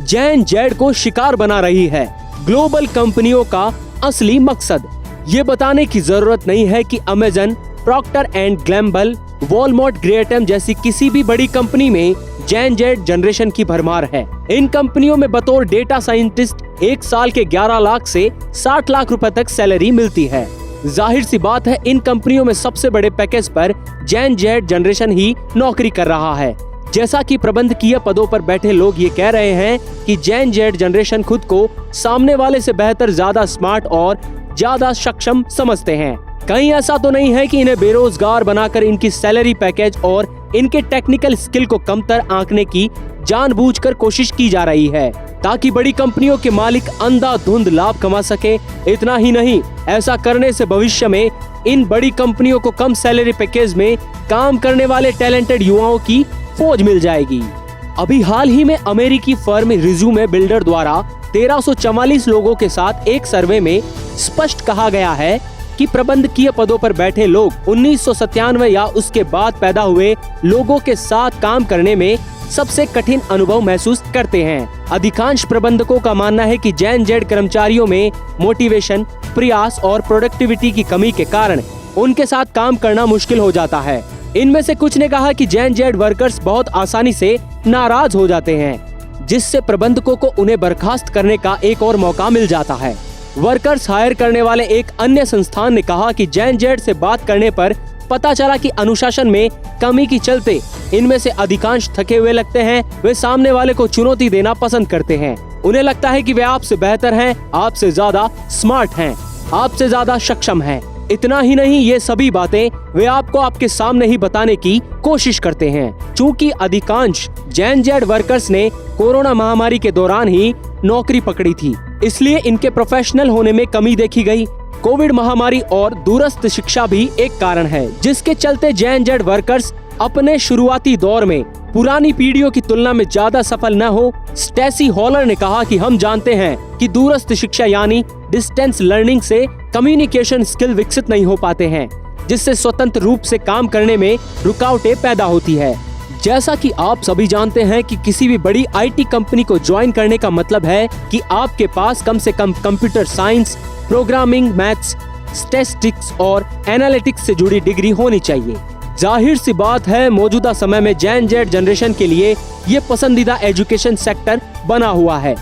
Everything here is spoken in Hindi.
जेन जेड को शिकार बना रही है। ग्लोबल कंपनियों का असली मकसद ये बताने की जरूरत नहीं है कि Amazon, Procter and Gamble, Walmart, ग्रेटम जैसी किसी भी बड़ी कंपनी में जेन जेड जनरेशन की भरमार है। इन कंपनियों में बतौर डेटा साइंटिस्ट 1 साल के 11 लाख से 60 लाख रुपए तक सैलरी मिलती है। जाहिर सी बात है, इन कंपनियों में सबसे बड़े पैकेज पर जेन जेड जनरेशन ही नौकरी कर रहा है। जैसा कि प्रबंधकीय पदों पर बैठे लोग ये कह रहे हैं कि जेन जेड जनरेशन खुद को सामने वाले से बेहतर, ज्यादा स्मार्ट और ज्यादा सक्षम समझते हैं। कहीं ऐसा तो नहीं है कि इन्हें बेरोजगार बनाकर इनकी सैलरी पैकेज और इनके टेक्निकल स्किल को कमतर आंकने की जानबूझकर कोशिश की जा रही है ताकि बड़ी कंपनियों के मालिक अंधाधुंध लाभ कमा सके। इतना ही नहीं, ऐसा करने से भविष्य में इन बड़ी कंपनियों को कम सैलरी पैकेज में काम करने वाले टैलेंटेड युवाओं की फौज मिल जाएगी। अभी हाल ही में अमेरिकी फर्म रिज्यूमे बिल्डर द्वारा 1344 लोगों के साथ एक सर्वे में स्पष्ट कहा गया है कि प्रबंधकीय पदों पर बैठे लोग 1997 या उसके बाद पैदा हुए लोगों के साथ काम करने में सबसे कठिन अनुभव महसूस करते हैं। अधिकांश प्रबंधकों का मानना है कि जेन जेड कर्मचारियों में मोटिवेशन, प्रयास और प्रोडक्टिविटी की कमी के कारण उनके साथ काम करना मुश्किल हो जाता है। इनमें से कुछ ने कहा कि जेन जेड वर्कर्स बहुत आसानी से नाराज हो जाते हैं, जिससे प्रबंधकों को उन्हें बर्खास्त करने का एक और मौका मिल जाता है। वर्कर्स हायर करने वाले एक अन्य संस्थान ने कहा कि जेन जेड से बात करने पर पता चला कि अनुशासन में कमी के चलते इनमें से अधिकांश थके हुए लगते हैं। वे सामने वाले को चुनौती देना पसंद करते हैं। उन्हें लगता है कि वे आपसे बेहतर हैं, आपसे ज्यादा स्मार्ट हैं, आपसे ज्यादा सक्षम हैं। इतना ही नहीं, ये सभी बातें वे आपको आपके सामने ही बताने की कोशिश करते हैं। चूंकि अधिकांश जेन जेड वर्कर्स ने कोरोना महामारी के दौरान ही नौकरी पकड़ी थी, इसलिए इनके प्रोफेशनल होने में कमी देखी गई। कोविड महामारी और दूरस्थ शिक्षा भी एक कारण है, जिसके चलते जेन जेड वर्कर्स अपने शुरुआती दौर में पुरानी पीढ़ियों की तुलना में ज्यादा सफल न हो। स्टेसी हॉलर ने कहा कि हम जानते हैं कि दूरस्थ शिक्षा यानी डिस्टेंस लर्निंग से कम्युनिकेशन स्किल विकसित नहीं हो पाते हैं, जिससे स्वतंत्र रूप से काम करने में रुकावटें पैदा होती है। जैसा कि आप सभी जानते हैं कि किसी भी बड़ी आईटी कंपनी को ज्वाइन करने का मतलब है कि आपके पास कम से कम computer science, programming, maths, statistics और एनालिटिक्स से जुड़ी डिग्री होनी चाहिए। जाहिर सी बात है, मौजूदा समय में जेन जेड जनरेशन के लिए ये पसंदीदा एजुकेशन सेक्टर बना हुआ है।